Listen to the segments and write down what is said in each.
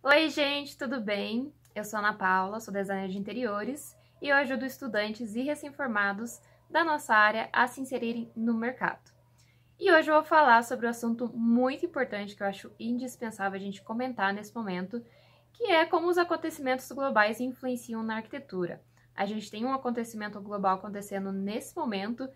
Oi, gente, tudo bem? Eu sou a Ana Paula, sou designer de interiores e eu ajudo estudantes e recém-formados da nossa área a se inserirem no mercado. E hoje eu vou falar sobre um assunto muito importante que eu acho indispensável a gente comentar nesse momento, que é como os acontecimentos globais influenciam na arquitetura. A gente tem um acontecimento global acontecendo nesse momento,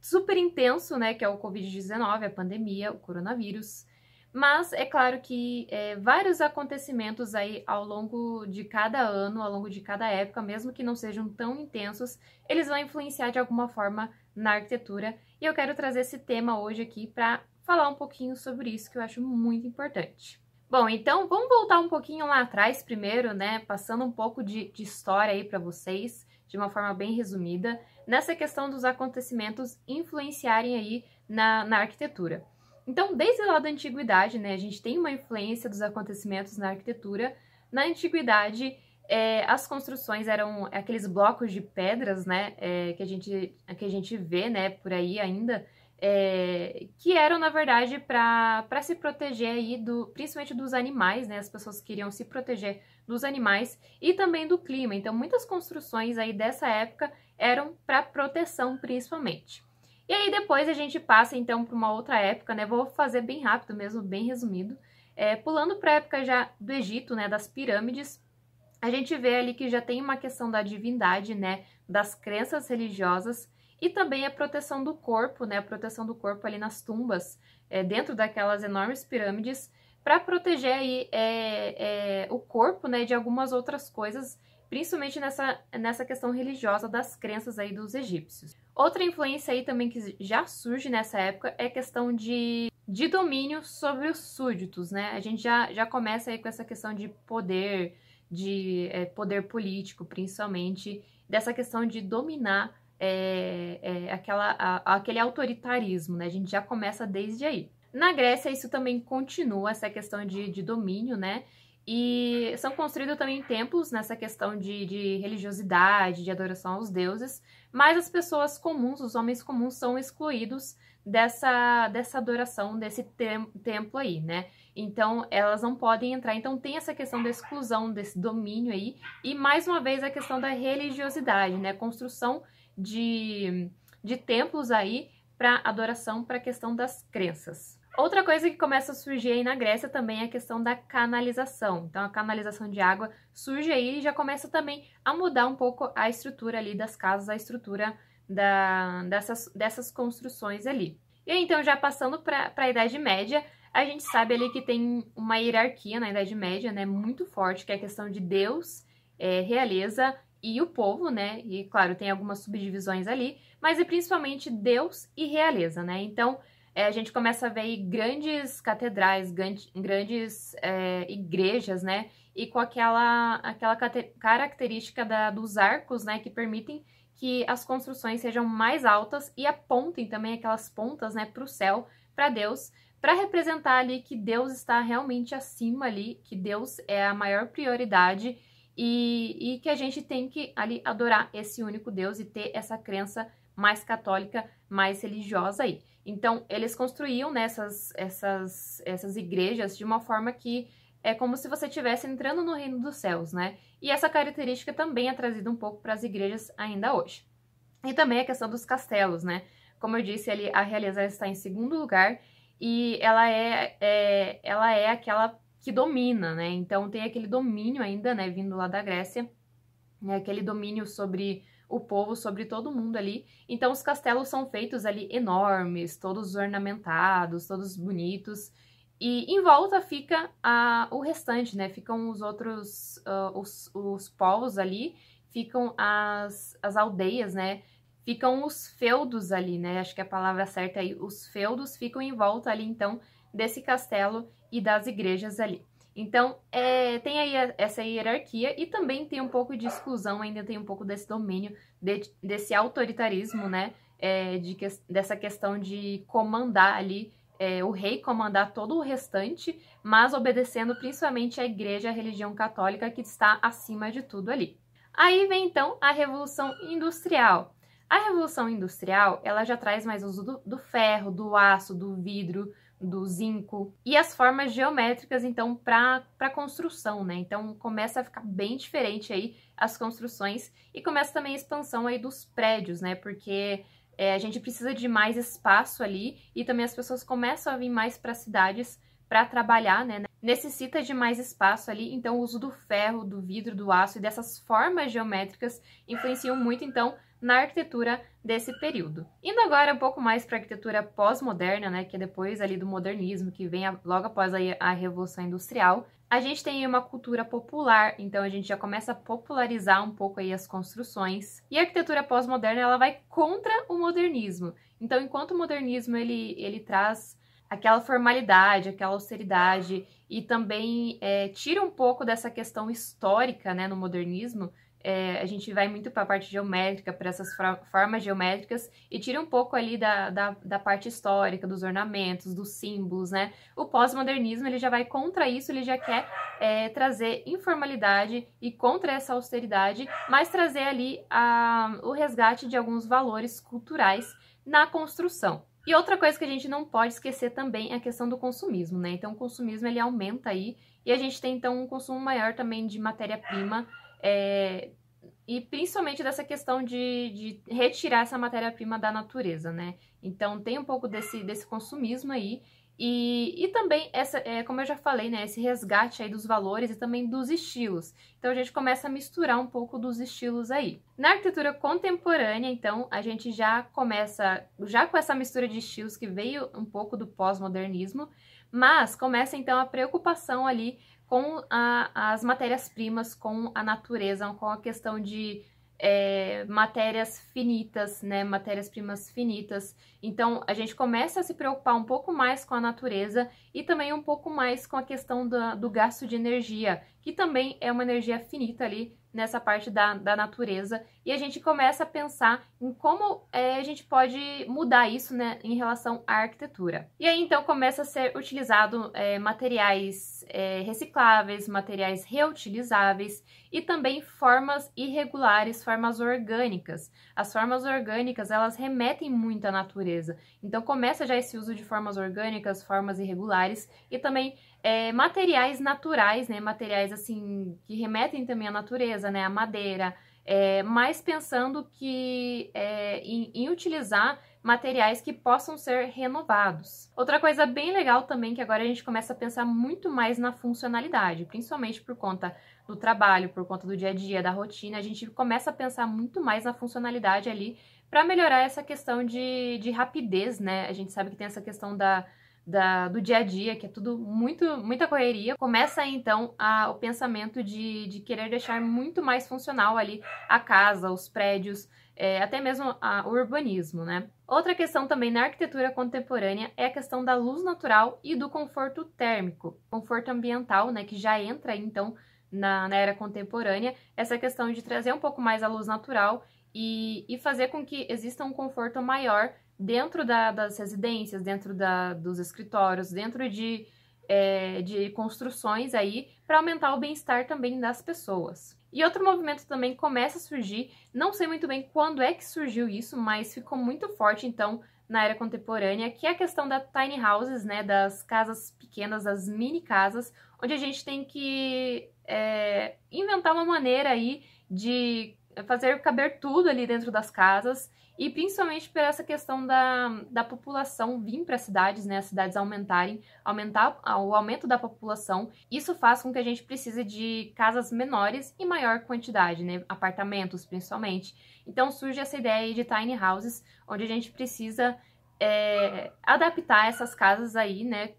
super intenso, né, que é o Covid-19, a pandemia, o coronavírus. Mas é claro que vários acontecimentos aí ao longo de cada ano, ao longo de cada época, mesmo que não sejam tão intensos, eles vão influenciar de alguma forma na arquitetura. E eu quero trazer esse tema hoje aqui para falar um pouquinho sobre isso, que eu acho muito importante. Bom, então vamos voltar um pouquinho lá atrás primeiro, né? Passando um pouco de história aí para vocês, de uma forma bem resumida, nessa questão dos acontecimentos influenciarem aí na arquitetura. Então, desde lá da antiguidade, né, a gente tem uma influência dos acontecimentos na arquitetura. Na antiguidade, as construções eram aqueles blocos de pedras, né, que a gente vê, né, por aí ainda, que eram, na verdade, para se proteger aí principalmente dos animais, né, as pessoas queriam se proteger dos animais e também do clima. Então, muitas construções aí dessa época eram para proteção, principalmente. E aí depois a gente passa então para uma outra época, né? Vou fazer bem rápido mesmo, bem resumido. Pulando para a época já do Egito, né? Das pirâmides, a gente vê ali que já tem uma questão da divindade, né? Das crenças religiosas e também a proteção do corpo, né? A proteção do corpo ali nas tumbas, dentro daquelas enormes pirâmides, para proteger aí o corpo, né? De algumas outras coisas, principalmente nessa questão religiosa das crenças aí dos egípcios. Outra influência aí também que já surge nessa época é a questão de domínio sobre os súditos, né? A gente já começa aí com essa questão de poder, poder político, principalmente, dessa questão de dominar aquele autoritarismo, né? A gente já começa desde aí. Na Grécia, isso também continua, essa questão de domínio, né? E são construídos também templos nessa questão de religiosidade, de adoração aos deuses, mas as pessoas comuns, os homens comuns, são excluídos dessa adoração, desse templo aí, né? Então, elas não podem entrar. Então, tem essa questão da exclusão, desse domínio aí, e mais uma vez a questão da religiosidade, né? Construção de templos aí para adoração, para a questão das crenças. Outra coisa que começa a surgir aí na Grécia também é a questão da canalização. Então, a canalização de água surge aí e já começa também a mudar um pouco a estrutura ali das casas, a estrutura dessas construções ali. E aí, então, já passando para a Idade Média, a gente sabe ali que tem uma hierarquia na Idade Média, né, muito forte, que é a questão de Deus, realeza e o povo, né? E, claro, tem algumas subdivisões ali, mas é principalmente Deus e realeza, né? Então, a gente começa a ver aí grandes catedrais, grandes igrejas, né? E com aquela característica dos arcos, né? Que permitem que as construções sejam mais altas e apontem também aquelas pontas, né? Para o céu, para Deus, para representar ali que Deus está realmente acima ali, que Deus é a maior prioridade e que a gente tem que ali adorar esse único Deus e ter essa crença mais católica, mais religiosa aí. Então, eles construíam essas igrejas de uma forma que é como se você estivesse entrando no reino dos céus, né? E essa característica também é trazida um pouco para as igrejas ainda hoje. E também a questão dos castelos, né? Como eu disse, ali, a realeza está em segundo lugar e ela é aquela que domina, né? Então, tem aquele domínio ainda, né, vindo lá da Grécia, né, aquele domínio sobre o povo, sobre todo mundo ali. Então, os castelos são feitos ali enormes, todos ornamentados, todos bonitos. E em volta fica o restante, né? Ficam os outros, os povos ali, ficam as aldeias, né? Ficam os feudos ali, né? Acho que a palavra certa aí, os feudos ficam em volta ali, então, desse castelo e das igrejas ali. Então, tem aí essa hierarquia e também tem um pouco de exclusão, ainda tem um pouco desse domínio, desse autoritarismo, né? Dessa questão de comandar ali, o rei comandar todo o restante, mas obedecendo principalmente à igreja, à religião católica, que está acima de tudo ali. Aí vem, então, a Revolução Industrial. A Revolução Industrial, ela já traz mais uso do ferro, do aço, do vidro, do zinco e as formas geométricas, então, para construção, né? Então, começa a ficar bem diferente aí as construções e começa também a expansão aí dos prédios, né? Porque a gente precisa de mais espaço ali e também as pessoas começam a vir mais para as cidades para trabalhar, né? Necessita de mais espaço ali, então o uso do ferro, do vidro, do aço e dessas formas geométricas influenciam muito, então, na arquitetura desse período. Indo agora um pouco mais para a arquitetura pós-moderna, né, que é depois ali do modernismo, que vem logo após aí a Revolução Industrial, a gente tem uma cultura popular, então a gente já começa a popularizar um pouco aí as construções. E a arquitetura pós-moderna, ela vai contra o modernismo. Então, enquanto o modernismo ele traz aquela formalidade, aquela austeridade e também tira um pouco dessa questão histórica, né, no modernismo. A gente vai muito para a parte geométrica, para essas formas geométricas e tira um pouco ali da parte histórica, dos ornamentos, dos símbolos, né? O pós-modernismo, ele já vai contra isso, ele já quer trazer informalidade e contra essa austeridade, mas trazer ali o resgate de alguns valores culturais na construção. E outra coisa que a gente não pode esquecer também é a questão do consumismo, né? Então, o consumismo, ele aumenta aí e a gente tem, então, um consumo maior também de matéria-prima e principalmente dessa questão de retirar essa matéria-prima da natureza, né? Então, tem um pouco desse consumismo aí e também, como eu já falei, né? Esse resgate aí dos valores e também dos estilos. Então, a gente começa a misturar um pouco dos estilos aí. Na arquitetura contemporânea, então, a gente já começa, já com essa mistura de estilos que veio um pouco do pós-modernismo, mas começa, então, a preocupação ali com as matérias-primas, com a natureza, com a questão de matérias finitas, né, matérias-primas finitas. Então, a gente começa a se preocupar um pouco mais com a natureza e também um pouco mais com a questão do gasto de energia, que também é uma energia finita ali nessa parte da natureza. E a gente começa a pensar em como a gente pode mudar isso, né, em relação à arquitetura. E aí, então, começa a ser utilizado materiais recicláveis, materiais reutilizáveis e também formas irregulares, formas orgânicas. As formas orgânicas, elas remetem muito à natureza. Então, começa já esse uso de formas orgânicas, formas irregulares e também materiais naturais, né? Materiais, assim, que remetem também à natureza, né? A madeira, mas pensando que em utilizar materiais que possam ser renovados. Outra coisa bem legal também, que agora a gente começa a pensar muito mais na funcionalidade, principalmente por conta do trabalho, por conta do dia a dia, da rotina, a gente começa a pensar muito mais na funcionalidade ali para melhorar essa questão de rapidez, né? A gente sabe que tem essa questão do dia a dia, que é tudo muita correria. Começa aí, então, o pensamento de querer deixar muito mais funcional ali a casa, os prédios, até mesmo o urbanismo, né? Outra questão também na arquitetura contemporânea é a questão da luz natural e do conforto térmico, conforto ambiental, né, que já entra aí, então, na era contemporânea, essa questão de trazer um pouco mais a luz natural e fazer com que exista um conforto maior dentro das residências, dentro dos escritórios, dentro de construções aí, para aumentar o bem-estar também das pessoas. E outro movimento também começa a surgir, não sei muito bem quando é que surgiu isso, mas ficou muito forte, então, na era contemporânea, que é a questão da tiny houses, né, das casas pequenas, das mini casas, onde a gente tem que inventar uma maneira aí de fazer caber tudo ali dentro das casas, e principalmente por essa questão da população vir para as cidades, né, as cidades aumentar o aumento da população. Isso faz com que a gente precise de casas menores em maior quantidade, né, apartamentos principalmente. Então surge essa ideia aí de tiny houses, onde a gente precisa adaptar essas casas aí, né,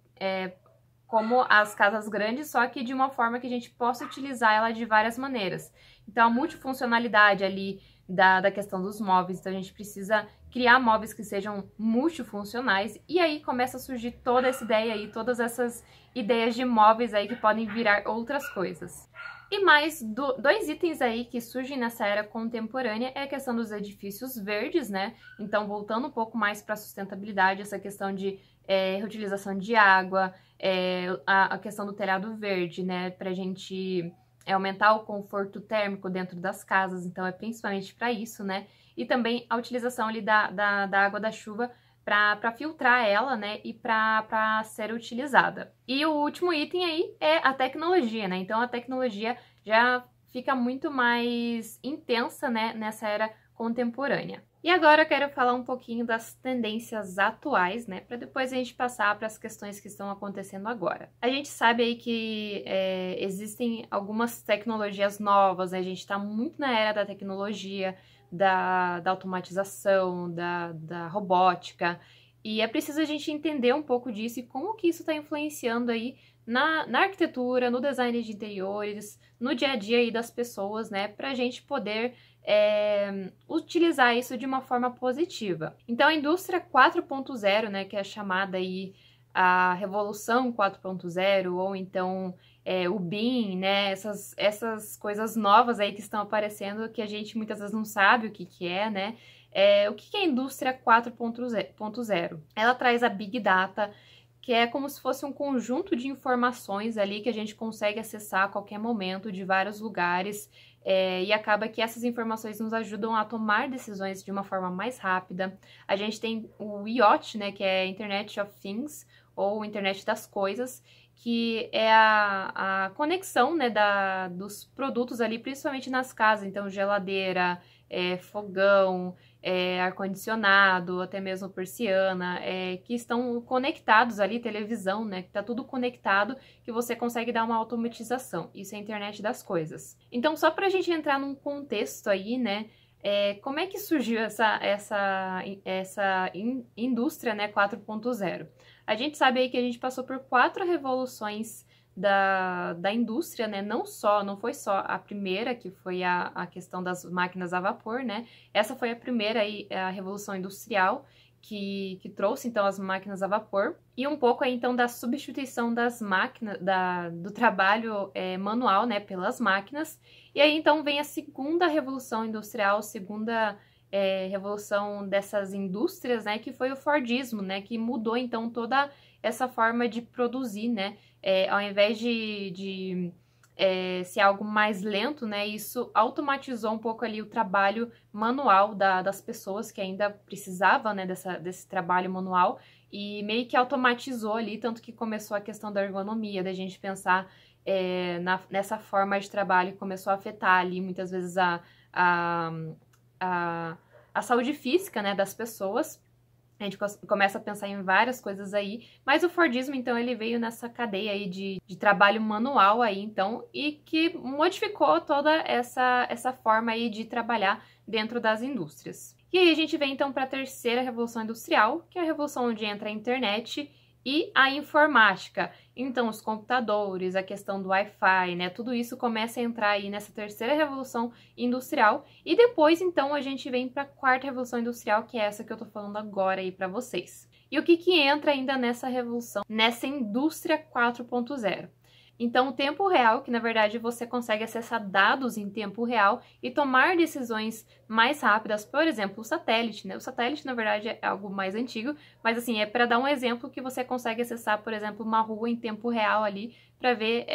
como as casas grandes, só que de uma forma que a gente possa utilizar ela de várias maneiras. Então, a multifuncionalidade ali da questão dos móveis, então a gente precisa criar móveis que sejam multifuncionais, e aí começa a surgir toda essa ideia aí, todas essas ideias de móveis aí que podem virar outras coisas. E mais dois itens aí que surgem nessa era contemporânea é a questão dos edifícios verdes, né? Então, voltando um pouco mais para a sustentabilidade, essa questão de reutilização de água, a questão do telhado verde, né? Para a gente aumentar o conforto térmico dentro das casas, então é principalmente para isso, né? e também a utilização ali da água da chuva para filtrar ela, né, e para ser utilizada. E o último item aí é a tecnologia, né? Então a tecnologia já fica muito mais intensa, né, nessa era contemporânea. E agora eu quero falar um pouquinho das tendências atuais, né, para depois a gente passar para as questões que estão acontecendo agora. A gente sabe aí que existem algumas tecnologias novas, né? A gente está muito na era da tecnologia, da automatização, da robótica, e é preciso a gente entender um pouco disso e como que isso está influenciando aí na arquitetura, no design de interiores, no dia a dia aí das pessoas, né, para a gente poder utilizar isso de uma forma positiva. Então, a indústria 4.0, né, que é chamada aí a Revolução 4.0, ou então o BIM, né, essas coisas novas aí que estão aparecendo, que a gente muitas vezes não sabe o que é, né? O que é a indústria 4.0? Ela traz a Big Data, que é como se fosse um conjunto de informações ali que a gente consegue acessar a qualquer momento de vários lugares, e acaba que essas informações nos ajudam a tomar decisões de uma forma mais rápida. A gente tem o IoT, né, que é Internet of Things, ou Internet das Coisas, que é a conexão, né, dos produtos ali, principalmente nas casas, então geladeira, fogão, ar-condicionado, até mesmo persiana, que estão conectados ali, televisão, né, que tá tudo conectado, que você consegue dar uma automatização. Isso é a internet das coisas. Então, só pra gente entrar num contexto aí, né, como é que surgiu essa indústria, né, 4.0? A gente sabe aí que a gente passou por 4 revoluções da indústria, né? Não foi só a primeira, que foi a questão das máquinas a vapor, né? Essa foi a primeira aí, a revolução industrial, que trouxe então as máquinas a vapor, e um pouco aí então da substituição das máquinas, do trabalho manual, né, pelas máquinas. E aí então vem a segunda revolução industrial, segunda revolução dessas indústrias, né, que foi o Fordismo, né, que mudou então toda essa forma de produzir, né, ao invés de ser algo mais lento, né, isso automatizou um pouco ali o trabalho manual das pessoas que ainda precisavam, né, desse trabalho manual, e meio que automatizou ali, tanto que começou a questão da ergonomia, da gente pensar nessa forma de trabalho, que começou a afetar ali muitas vezes a saúde física, né, das pessoas. A gente começa a pensar em várias coisas aí, mas o Fordismo, então, ele veio nessa cadeia aí de trabalho manual aí, então, e que modificou toda essa forma aí de trabalhar dentro das indústrias. E aí a gente vem, então, para a terceira revolução industrial, que é a revolução onde entra a internet e a informática. Então, os computadores, a questão do Wi-Fi, né? Tudo isso começa a entrar aí nessa terceira revolução industrial. E depois, então, a gente vem para a quarta revolução industrial, que é essa que eu tô falando agora aí para vocês. E o que entra ainda nessa revolução, nessa indústria 4.0? Então, o tempo real, que na verdade você consegue acessar dados em tempo real e tomar decisões mais rápidas, por exemplo, o satélite, né? O satélite, na verdade, é algo mais antigo, mas assim, é para dar um exemplo que você consegue acessar, por exemplo, uma rua em tempo real ali para ver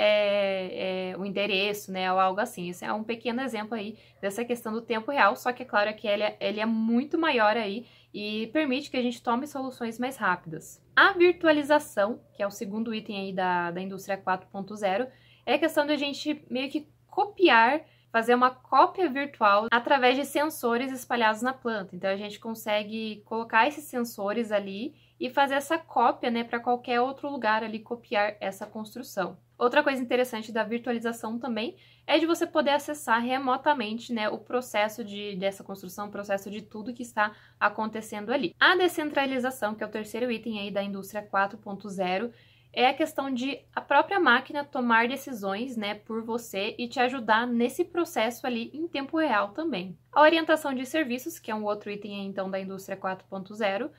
o endereço, né? Ou algo assim. Esse é um pequeno exemplo aí dessa questão do tempo real, só que é claro que ele é muito maior aí e permite que a gente tome soluções mais rápidas. A virtualização, que é o segundo item aí da indústria 4.0, é a questão de a gente meio que copiar, fazer uma cópia virtual através de sensores espalhados na planta. Então, a gente consegue colocar esses sensores ali e fazer essa cópia, né, para qualquer outro lugar ali copiar essa construção. Outra coisa interessante da virtualização também é de você poder acessar remotamente, né, o processo dessa construção, o processo de tudo que está acontecendo ali. A descentralização, que é o terceiro item aí da indústria 4.0, é a questão de a própria máquina tomar decisões, né, por você e te ajudar nesse processo ali em tempo real também. A orientação de serviços, que é um outro item aí, então da indústria 4.0,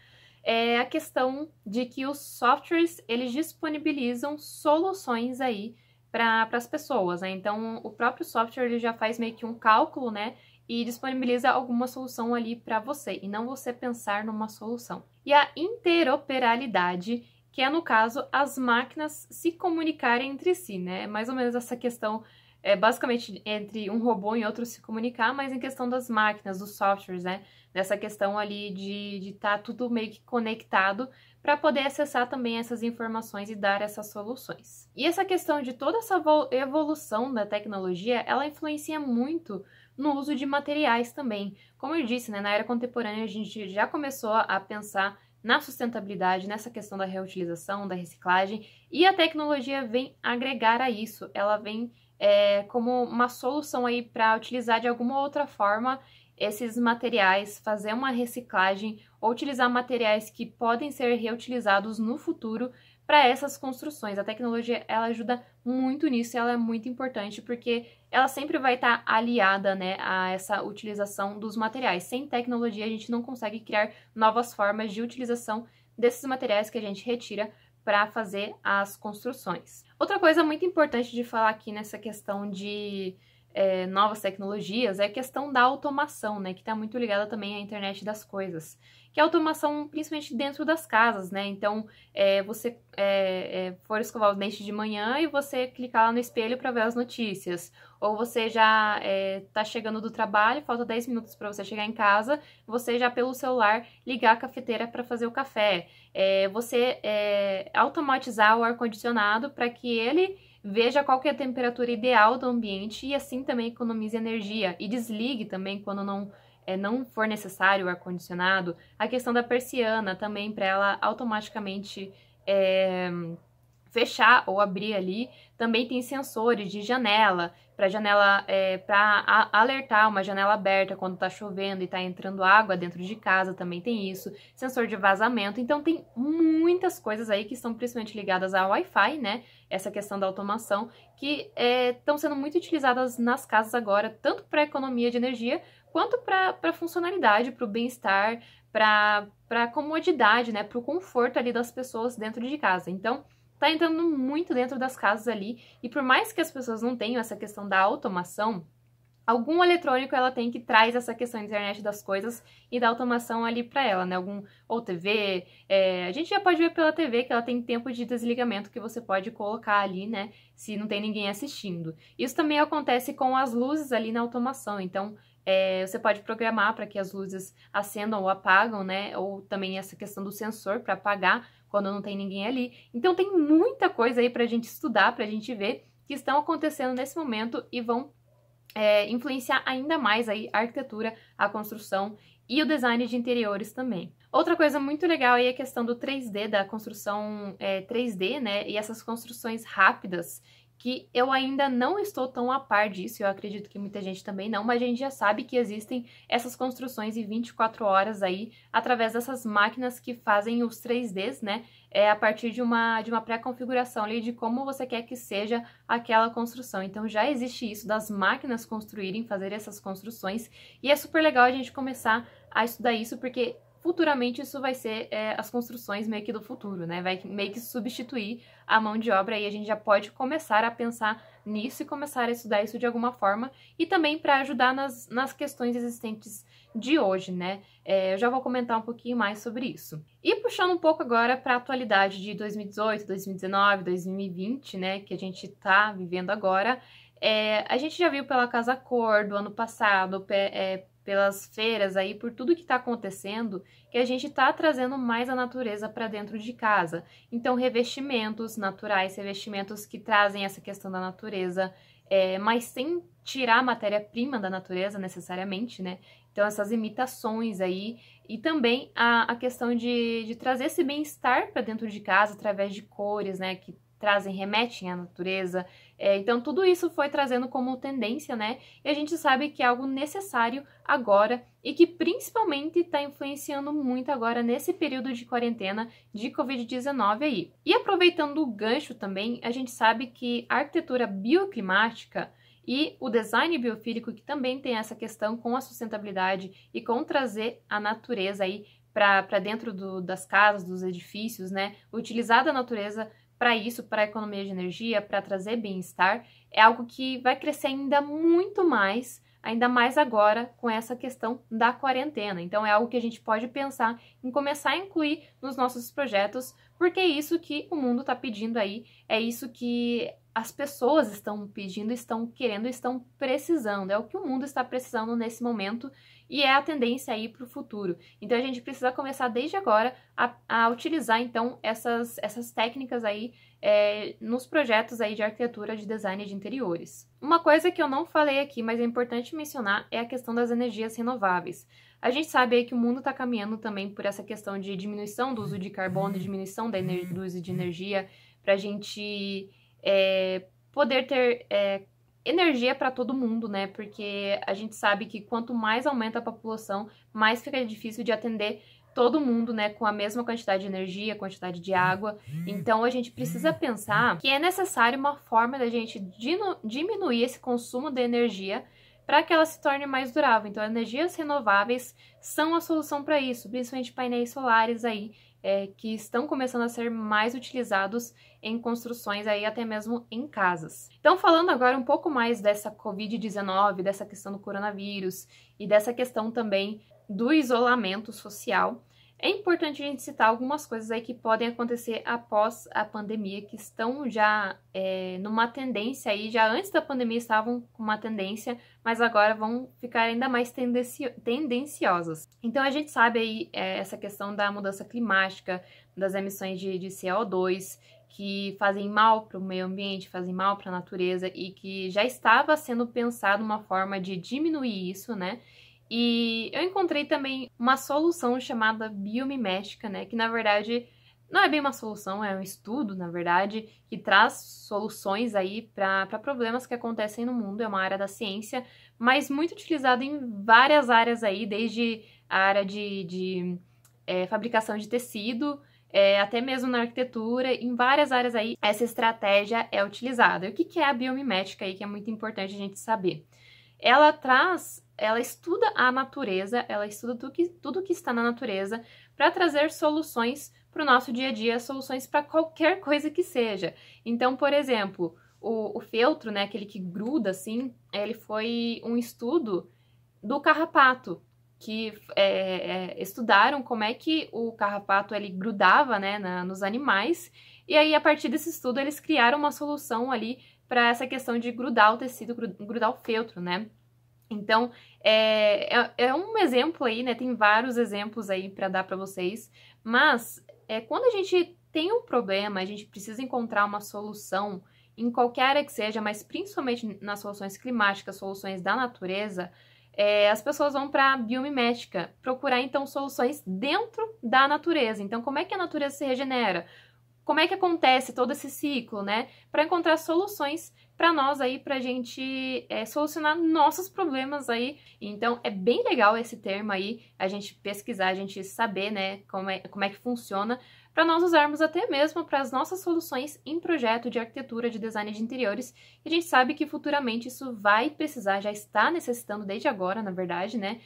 é a questão de que os softwares, eles disponibilizam soluções aí para as pessoas, né? Então, o próprio software ele já faz meio que um cálculo, né? E disponibiliza alguma solução ali para você, e não você pensar numa solução. E a interoperabilidade, que é, no caso, as máquinas se comunicarem entre si, né? Mais ou menos essa questão basicamente entre um robô e outro se comunicar, mas em questão das máquinas, dos softwares, né? Nessa questão ali de estar tudo meio que conectado para poder acessar também essas informações e dar essas soluções. E essa questão de toda essa evolução da tecnologia, ela influencia muito no uso de materiais também. Como eu disse, né, na era contemporânea a gente já começou a pensar na sustentabilidade, nessa questão da reutilização, da reciclagem, e a tecnologia vem agregar a isso. Ela vem como uma solução aí para utilizar de alguma outra forma esses materiais, fazer uma reciclagem ou utilizar materiais que podem ser reutilizados no futuro para essas construções. A tecnologia, ela ajuda muito nisso, ela é muito importante porque ela sempre vai estar aliada, né, a essa utilização dos materiais. Sem tecnologia, a gente não consegue criar novas formas de utilização desses materiais que a gente retira para fazer as construções. Outra coisa muito importante de falar aqui nessa questão de novas tecnologias é a questão da automação, né, que está muito ligada também à internet das coisas, que é a automação principalmente dentro das casas, né, então você for escovar os dentes de manhã e você clicar lá no espelho para ver as notícias, ou você já tá chegando do trabalho, falta 10 minutos para você chegar em casa, você já pelo celular ligar a cafeteira para fazer o café, você automatizar o ar-condicionado para que ele veja qual que é a temperatura ideal do ambiente e assim também economize energia. E desligue também quando não for necessário o ar-condicionado. A questão da persiana também, para ela automaticamente fechar ou abrir ali. Também tem sensores de janela, para alertar uma janela aberta quando tá chovendo e tá entrando água dentro de casa, também tem isso. Sensor de vazamento. Então tem muitas coisas aí que estão principalmente ligadas ao Wi-Fi, né? Essa questão da automação, que estão sendo muito utilizadas nas casas agora, tanto para economia de energia, quanto para funcionalidade, para o bem-estar, para comodidade, né? Para o conforto ali das pessoas dentro de casa. Então, tá entrando muito dentro das casas ali, e por mais que as pessoas não tenham essa questão da automação, algum eletrônico ela tem que traz essa questão da internet das coisas e da automação ali para ela, né? Ou TV, a gente já pode ver pela TV que ela tem tempo de desligamento que você pode colocar ali, né? Se não tem ninguém assistindo. Isso também acontece com as luzes ali na automação, então você pode programar para que as luzes acendam ou apagam, né? Ou também essa questão do sensor para apagar quando não tem ninguém ali. Então tem muita coisa aí pra gente estudar, pra gente ver, que estão acontecendo nesse momento e vão influenciar ainda mais aí a arquitetura, a construção e o design de interiores também. Outra coisa muito legal aí é a questão do 3D, da construção 3D, né? E essas construções rápidas, que eu ainda não estou tão a par disso, eu acredito que muita gente também não, mas a gente já sabe que existem essas construções em 24 horas aí, através dessas máquinas que fazem os 3Ds, né, a partir de uma pré-configuração ali de como você quer que seja aquela construção. Então já existe isso das máquinas construírem, fazer essas construções, e é super legal a gente começar a estudar isso, porque futuramente isso vai ser as construções meio que do futuro, né? Vai meio que substituir a mão de obra e a gente já pode começar a pensar nisso e começar a estudar isso de alguma forma e também para ajudar nas questões existentes de hoje, né? Eu já vou comentar um pouquinho mais sobre isso. E puxando um pouco agora para a atualidade de 2018, 2019, 2020, né? Que a gente tá vivendo agora. A gente já viu pela Casa Cor do ano passado, pelas feiras aí, por tudo que está acontecendo, que a gente está trazendo mais a natureza para dentro de casa. Então, revestimentos naturais, revestimentos que trazem essa questão da natureza, mas sem tirar a matéria-prima da natureza necessariamente, né? Então, essas imitações aí, e também a questão de trazer esse bem-estar para dentro de casa através de cores, né? Que remetem à natureza. Então, tudo isso foi trazendo como tendência, né? E a gente sabe que é algo necessário agora e que principalmente está influenciando muito agora nesse período de quarentena de Covid-19 aí. E aproveitando o gancho também, a gente sabe que a arquitetura bioclimática e o design biofílico, que também tem essa questão com a sustentabilidade e com trazer a natureza aí para dentro das casas, dos edifícios, né? Utilizar da natureza para isso, para a economia de energia, para trazer bem-estar, é algo que vai crescer ainda mais agora com essa questão da quarentena. Então, é algo que a gente pode pensar em começar a incluir nos nossos projetos, porque é isso que o mundo está pedindo aí, é isso que as pessoas estão pedindo, estão querendo, estão precisando. É o que o mundo está precisando nesse momento e é a tendência aí para o futuro. Então a gente precisa começar desde agora a utilizar então essas técnicas aí nos projetos aí de arquitetura, de design de interiores. Uma coisa que eu não falei aqui, mas é importante mencionar, é a questão das energias renováveis. A gente sabe aí que o mundo está caminhando também por essa questão de diminuição do uso de carbono, diminuição do uso de energia, para a gente poder ter energia para todo mundo, né? Porque a gente sabe que quanto mais aumenta a população, mais fica difícil de atender todo mundo, né, com a mesma quantidade de energia, quantidade de água. Então a gente precisa pensar que é necessário uma forma da gente diminuir esse consumo de energia para que ela se torne mais durável. Então, energias renováveis são a solução para isso, principalmente painéis solares aí, que estão começando a ser mais utilizados em construções aí, até mesmo em casas. Então, falando agora um pouco mais dessa Covid-19, dessa questão do coronavírus e dessa questão também do isolamento social, é importante a gente citar algumas coisas aí que podem acontecer após a pandemia, que estão já numa tendência aí, já antes da pandemia estavam com uma tendência, mas agora vão ficar ainda mais tendenciosas. Então a gente sabe aí essa questão da mudança climática, das emissões de CO2, que fazem mal para o meio ambiente, fazem mal para a natureza e que já estava sendo pensado uma forma de diminuir isso, né? E eu encontrei também uma solução chamada biomimética, né? Que na verdade não é bem uma solução, é um estudo, na verdade, que traz soluções aí para problemas que acontecem no mundo. É uma área da ciência, mas muito utilizada em várias áreas aí, desde a área de fabricação de tecido, até mesmo na arquitetura, em várias áreas aí, essa estratégia é utilizada. E o que é a biomimética aí, que é muito importante a gente saber? Ela estuda a natureza, ela estuda tudo que está na natureza para trazer soluções para o nosso dia a dia, soluções para qualquer coisa que seja. Então, por exemplo, o feltro, né, aquele que gruda assim, ele foi um estudo do carrapato, que estudaram como é que o carrapato ele grudava, né, nos animais, e aí a partir desse estudo eles criaram uma solução ali para essa questão de grudar o tecido, grudar o feltro, né? Então, é um exemplo aí, né? Tem vários exemplos aí para dar para vocês, mas quando a gente tem um problema, a gente precisa encontrar uma solução em qualquer área que seja, mas principalmente nas soluções climáticas, soluções da natureza, as pessoas vão para a biomimética, procurar então soluções dentro da natureza. Então, como é que a natureza se regenera? Como é que acontece todo esse ciclo, né? Para encontrar soluções para nós aí, para a gente solucionar nossos problemas aí. Então, é bem legal esse termo aí, a gente pesquisar, a gente saber, né, como é que funciona, para nós usarmos até mesmo para as nossas soluções em projeto de arquitetura, de design de interiores. E a gente sabe que futuramente isso vai precisar, já está necessitando desde agora, na verdade, né?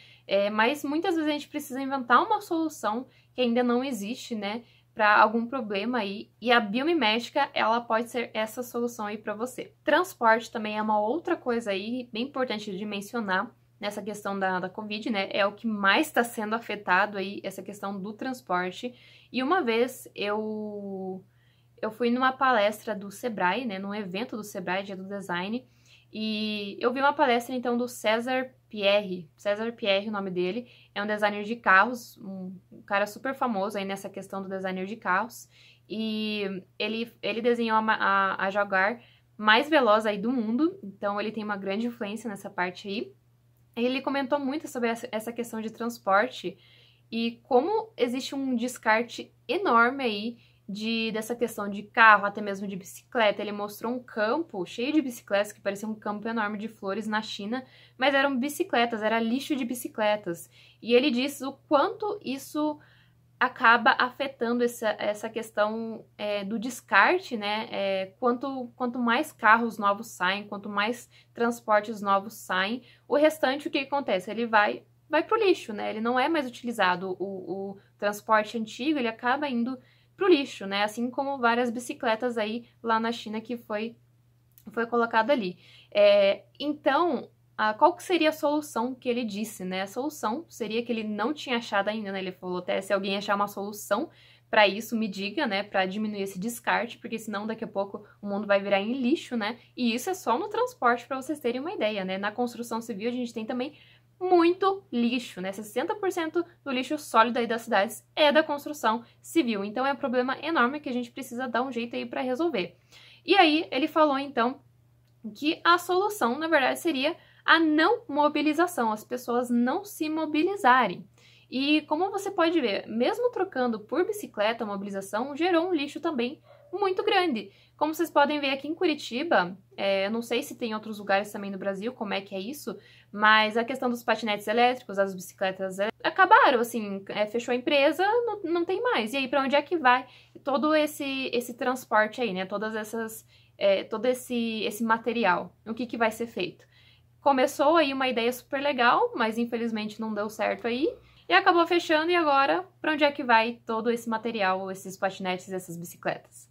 Mas muitas vezes a gente precisa inventar uma solução que ainda não existe, né? Para algum problema aí, e a biomimética, ela pode ser essa solução aí para você. Transporte também é uma outra coisa aí bem importante de mencionar nessa questão da Covid, né? É o que mais está sendo afetado aí, essa questão do transporte. E uma vez eu fui numa palestra do Sebrae, né? Num evento do Sebrae, Dia do Design, e eu vi uma palestra então do César Pierre, o nome dele, é um designer de carros, um cara super famoso aí nessa questão do designer de carros, e ele desenhou a Jaguar mais veloz aí do mundo, então ele tem uma grande influência nessa parte aí. Ele comentou muito sobre essa questão de transporte e como existe um descarte enorme aí dessa questão de carro, até mesmo de bicicleta. Ele mostrou um campo cheio de bicicletas, que parecia um campo enorme de flores na China, mas eram bicicletas, era lixo de bicicletas. E ele disse o quanto isso acaba afetando essa questão do descarte, né? Quanto mais carros novos saem, quanto mais transportes novos saem, o restante, o que acontece? Ele vai pro lixo, né? Ele não é mais utilizado. O transporte antigo, ele acaba indo pro lixo, né? Assim como várias bicicletas aí lá na China que foi colocado ali. Então, qual que seria a solução que ele disse, né? A solução seria que ele não tinha achado ainda, né? Ele falou até se alguém achar uma solução para isso, me diga, né, para diminuir esse descarte, porque senão daqui a pouco o mundo vai virar em lixo, né? E isso é só no transporte, para vocês terem uma ideia, né? Na construção civil a gente tem também muito lixo, né? 60% do lixo sólido aí das cidades é da construção civil. Então é um problema enorme que a gente precisa dar um jeito aí para resolver. E aí ele falou então que a solução, na verdade, seria a não mobilização, as pessoas não se mobilizarem. E como você pode ver, mesmo trocando por bicicleta a mobilização, gerou um lixo também muito grande. Como vocês podem ver aqui em Curitiba, eu não sei se tem em outros lugares também no Brasil, como é que é isso, mas a questão dos patinetes elétricos, as bicicletas acabaram, assim, fechou a empresa, não tem mais. E aí, para onde é que vai todo esse transporte aí, né? Todas essas, todo esse material, o que vai ser feito? Começou aí uma ideia super legal, mas infelizmente não deu certo aí, e acabou fechando, e agora, para onde é que vai todo esse material, esses patinetes, essas bicicletas?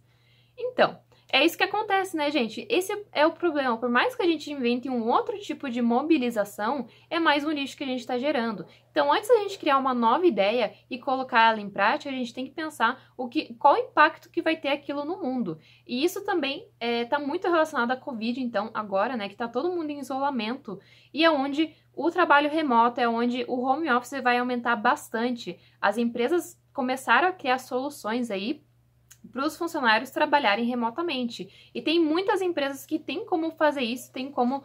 Então, é isso que acontece, né, gente? Esse é o problema. Por mais que a gente invente um outro tipo de mobilização, é mais um lixo que a gente está gerando. Então, antes da gente criar uma nova ideia e colocar ela em prática, a gente tem que pensar qual o impacto que vai ter aquilo no mundo. E isso também está muito relacionado à Covid, então, agora, né, que está todo mundo em isolamento, e é onde o trabalho remoto, é onde o home office vai aumentar bastante. As empresas começaram a criar soluções aí para os funcionários trabalharem remotamente. E tem muitas empresas que têm como fazer isso, tem como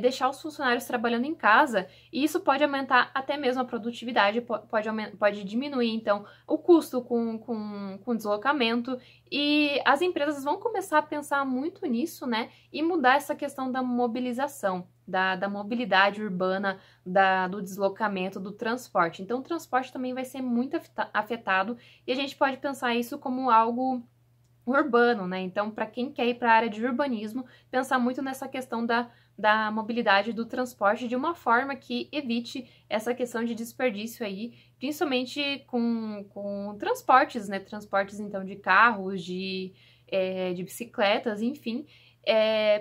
deixar os funcionários trabalhando em casa, e isso pode aumentar até mesmo a produtividade, pode diminuir, então, o custo com deslocamento, e as empresas vão começar a pensar muito nisso, né, e mudar essa questão da mobilização, da mobilidade urbana, do deslocamento, do transporte. Então, o transporte também vai ser muito afetado, e a gente pode pensar isso como algo urbano, né? Então, para quem quer ir para a área de urbanismo, pensar muito nessa questão da mobilidade, do transporte, de uma forma que evite essa questão de desperdício aí, principalmente com transportes, né? Transportes, então, de carros, de bicicletas, enfim.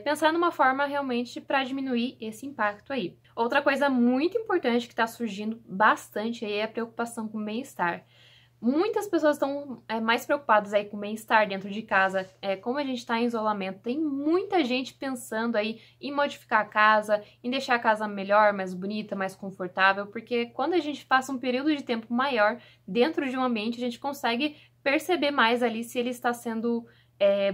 Pensar numa forma realmente para diminuir esse impacto aí. Outra coisa muito importante que está surgindo bastante aí é a preocupação com o bem-estar. Muitas pessoas estão mais preocupadas aí com o bem-estar dentro de casa. Como a gente está em isolamento, tem muita gente pensando aí em modificar a casa, em deixar a casa melhor, mais bonita, mais confortável, porque quando a gente passa um período de tempo maior dentro de um ambiente, a gente consegue perceber mais ali se ele está sendo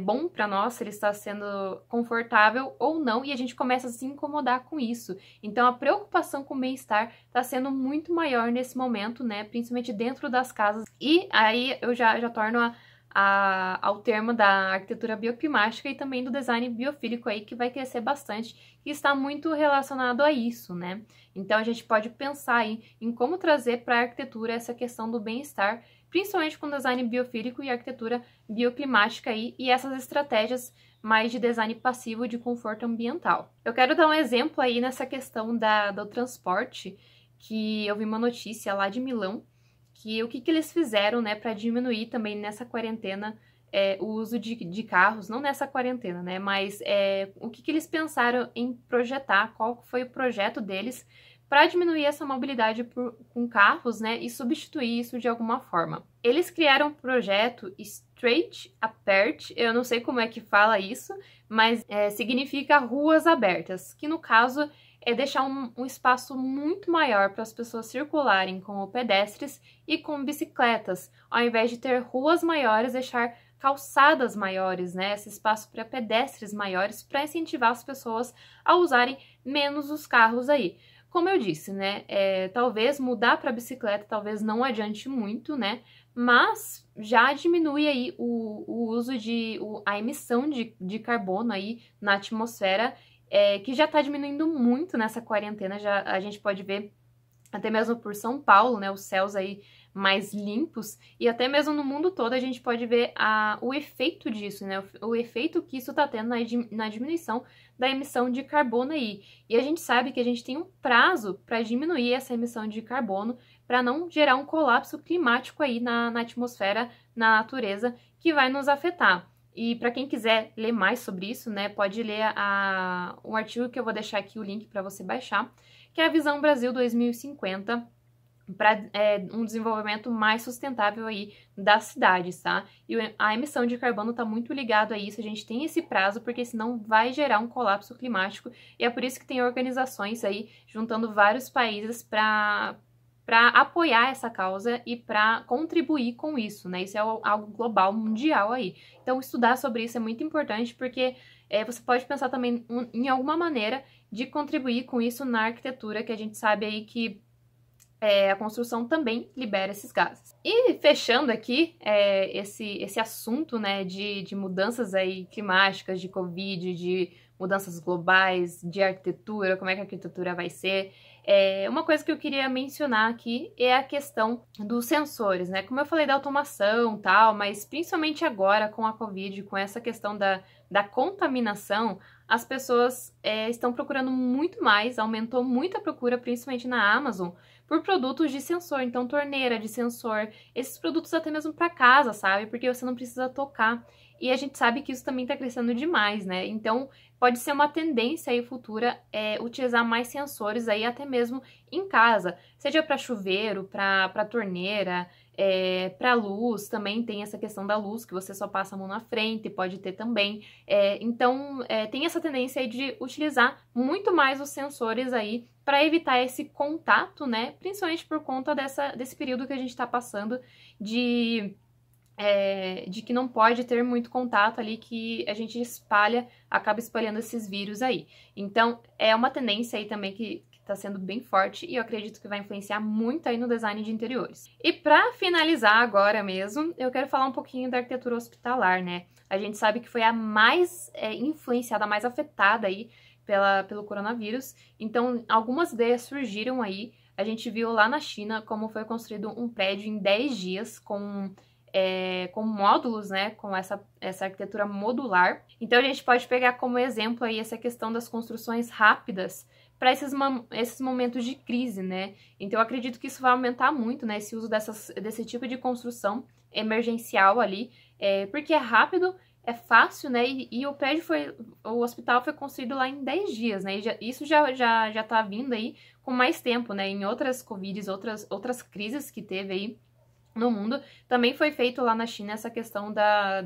bom para nós, se ele está sendo confortável ou não, e a gente começa a se incomodar com isso. Então, a preocupação com o bem-estar está sendo muito maior nesse momento, né? Principalmente dentro das casas. E aí eu já torno ao termo da arquitetura bioclimática e também do design biofílico aí, que vai crescer bastante, e está muito relacionado a isso, né? Então, a gente pode pensar aí em como trazer para a arquitetura essa questão do bem-estar, principalmente com design biofílico e arquitetura bioclimática aí, e essas estratégias mais de design passivo de conforto ambiental. Eu quero dar um exemplo aí nessa questão do transporte, que eu vi uma notícia lá de Milão, que o que eles fizeram, né, para diminuir também nessa quarentena o uso de carros, não nessa quarentena, né, mas o que eles pensaram em projetar, qual foi o projeto deles para diminuir essa mobilidade com carros, né, e substituir isso de alguma forma. Eles criaram um projeto Straight Apart, eu não sei como é que fala isso, mas significa ruas abertas, que no caso é deixar um espaço muito maior para as pessoas circularem com pedestres e com bicicletas, ao invés de ter ruas maiores, deixar calçadas maiores, né, esse espaço para pedestres maiores, para incentivar as pessoas a usarem menos os carros aí. Como eu disse, né, talvez mudar para bicicleta talvez não adiante muito, né, mas já diminui aí o uso a emissão de carbono aí na atmosfera, que já está diminuindo muito nessa quarentena. Já a gente pode ver até mesmo por São Paulo, né, os céus aí mais limpos, e até mesmo no mundo todo a gente pode ver o efeito disso, né, o efeito que isso está tendo na diminuição da emissão de carbono aí. E a gente sabe que a gente tem um prazo para diminuir essa emissão de carbono, para não gerar um colapso climático aí na atmosfera, na natureza, que vai nos afetar. E para quem quiser ler mais sobre isso, né, pode ler um artigo que eu vou deixar aqui o link para você baixar, que é a Visão Brasil 2050, para um desenvolvimento mais sustentável aí das cidades, tá? E a emissão de carbono está muito ligado a isso, a gente tem esse prazo, porque senão vai gerar um colapso climático, e é por isso que tem organizações aí juntando vários países para apoiar essa causa e para contribuir com isso, né? Isso é algo global, mundial aí. Então, estudar sobre isso é muito importante, porque você pode pensar também em alguma maneira de contribuir com isso na arquitetura, que a gente sabe aí que a construção também libera esses gases. E fechando aqui esse assunto, né, de mudanças aí climáticas, de Covid, de mudanças globais, de arquitetura, como é que a arquitetura vai ser. Uma coisa que eu queria mencionar aqui é a questão dos sensores, né? Como eu falei da automação e tal, mas principalmente agora com a Covid, com essa questão da contaminação, as pessoas estão procurando muito mais, aumentou muito a procura, principalmente na Amazon, por produtos de sensor, então torneira de sensor, esses produtos até mesmo para casa, sabe? Porque você não precisa tocar. E a gente sabe que isso também está crescendo demais, né? Então, pode ser uma tendência aí futura utilizar mais sensores aí até mesmo em casa, seja para chuveiro, para torneira, para luz, também tem essa questão da luz, que você só passa a mão na frente, pode ter também. Então, tem essa tendência aí de utilizar muito mais os sensores aí para evitar esse contato, né? Principalmente por conta desse período que a gente está passando de que não pode ter muito contato ali, que a gente acaba espalhando esses vírus aí. Então, é uma tendência aí também que está sendo bem forte, e eu acredito que vai influenciar muito aí no design de interiores. E para finalizar agora mesmo, eu quero falar um pouquinho da arquitetura hospitalar, né? A gente sabe que foi a mais influenciada, a mais afetada aí pelo coronavírus. Então, algumas ideias surgiram aí. A gente viu lá na China como foi construído um prédio em 10 dias com módulos, né, com essa arquitetura modular. Então, a gente pode pegar como exemplo aí essa questão das construções rápidas para esses momentos de crise, né? Então, eu acredito que isso vai aumentar muito, né, esse uso desse tipo de construção emergencial ali, porque é rápido, é fácil, né, e o hospital foi construído lá em 10 dias, né, e isso já tá vindo aí com mais tempo, né, em outras Covids, outras crises que teve aí no mundo, também foi feito lá na China essa questão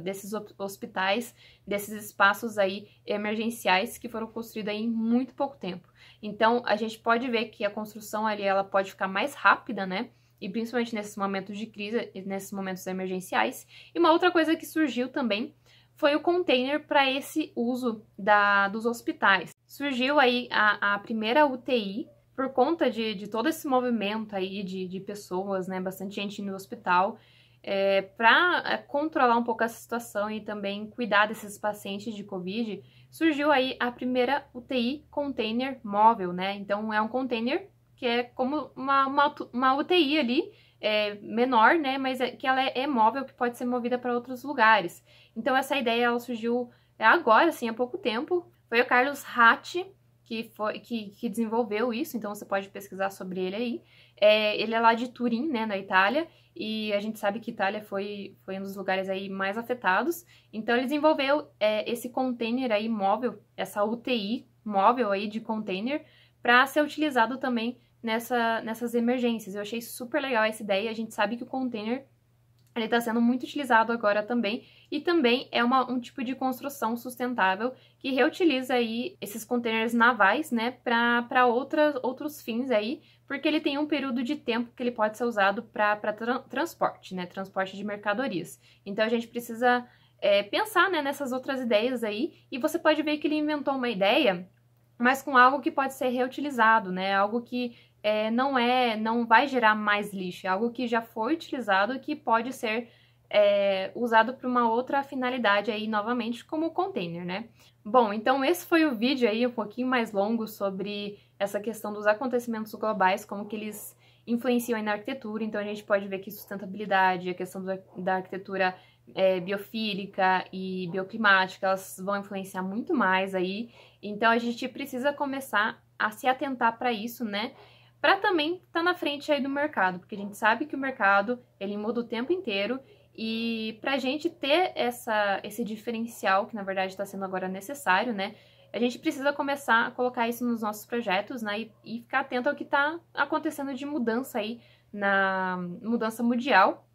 desses hospitais, desses espaços aí emergenciais que foram construídos aí em muito pouco tempo. Então, a gente pode ver que a construção ali, ela pode ficar mais rápida, né? E principalmente nesses momentos de crise, nesses momentos emergenciais. E uma outra coisa que surgiu também foi o container para esse uso dos hospitais. Surgiu aí a primeira UTI, por conta de todo esse movimento aí de pessoas, né, bastante gente no hospital, para controlar um pouco essa situação e também cuidar desses pacientes de Covid, surgiu aí a primeira UTI container móvel, né? Então, é um container que é como uma UTI ali, menor, né, mas que ela é móvel, que pode ser movida para outros lugares. Então, essa ideia ela surgiu agora, assim, há pouco tempo. Foi o Carlos Ratti que desenvolveu isso, então você pode pesquisar sobre ele aí. Ele é lá de Turim, né, na Itália, e a gente sabe que Itália foi um dos lugares aí mais afetados. Então ele desenvolveu esse container aí móvel, essa UTI móvel aí de container, para ser utilizado também nessas emergências. Eu achei super legal essa ideia. A gente sabe que o container ele está sendo muito utilizado agora também, e também é um tipo de construção sustentável que reutiliza aí esses containers navais, né, para outros fins aí, porque ele tem um período de tempo que ele pode ser usado para transporte, né, transporte de mercadorias. Então a gente precisa pensar, né, nessas outras ideias aí, e você pode ver que ele inventou uma ideia, mas com algo que pode ser reutilizado, né, algo que não vai gerar mais lixo, é algo que já foi utilizado e que pode ser usado para uma outra finalidade aí novamente, como o container, né? Bom, então esse foi o vídeo aí um pouquinho mais longo sobre essa questão dos acontecimentos globais, como que eles influenciam aí na arquitetura. Então a gente pode ver que sustentabilidade, a questão da arquitetura biofílica e bioclimática, elas vão influenciar muito mais aí. Então a gente precisa começar a se atentar para isso, né? Para também estar na frente aí do mercado, porque a gente sabe que o mercado, ele muda o tempo inteiro, e para a gente ter esse diferencial, que na verdade está sendo agora necessário, né, a gente precisa começar a colocar isso nos nossos projetos, né, e ficar atento ao que está acontecendo de mudança aí na mudança mundial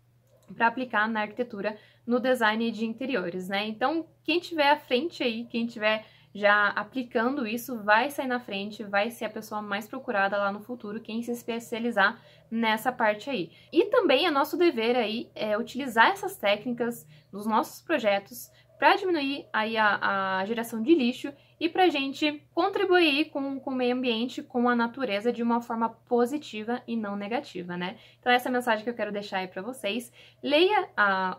para aplicar na arquitetura, no design de interiores, né? Então, quem tiver à frente aí, quem tiver já aplicando isso, vai sair na frente, vai ser a pessoa mais procurada lá no futuro, quem se especializar nessa parte aí. E também é nosso dever aí utilizar essas técnicas nos nossos projetos para diminuir aí a geração de lixo e para a gente contribuir com o meio ambiente, com a natureza de uma forma positiva e não negativa, né? Então essa é a mensagem que eu quero deixar aí para vocês. Leia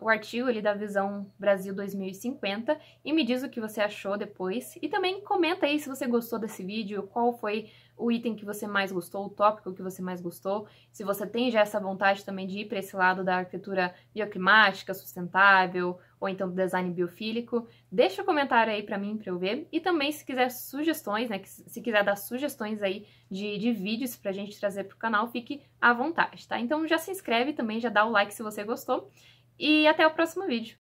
o artigo ali da Visão Brasil 2050 e me diz o que você achou depois. E também comenta aí se você gostou desse vídeo, qual foi o item que você mais gostou, o tópico que você mais gostou, se você tem já essa vontade também de ir para esse lado da arquitetura bioclimática, sustentável, ou então do design biofílico, deixa um comentário aí para mim, para eu ver. E também se quiser sugestões, né, se quiser dar sugestões aí de vídeos pra gente trazer pro canal, fique à vontade, tá? Então já se inscreve também, já dá o like se você gostou, e até o próximo vídeo.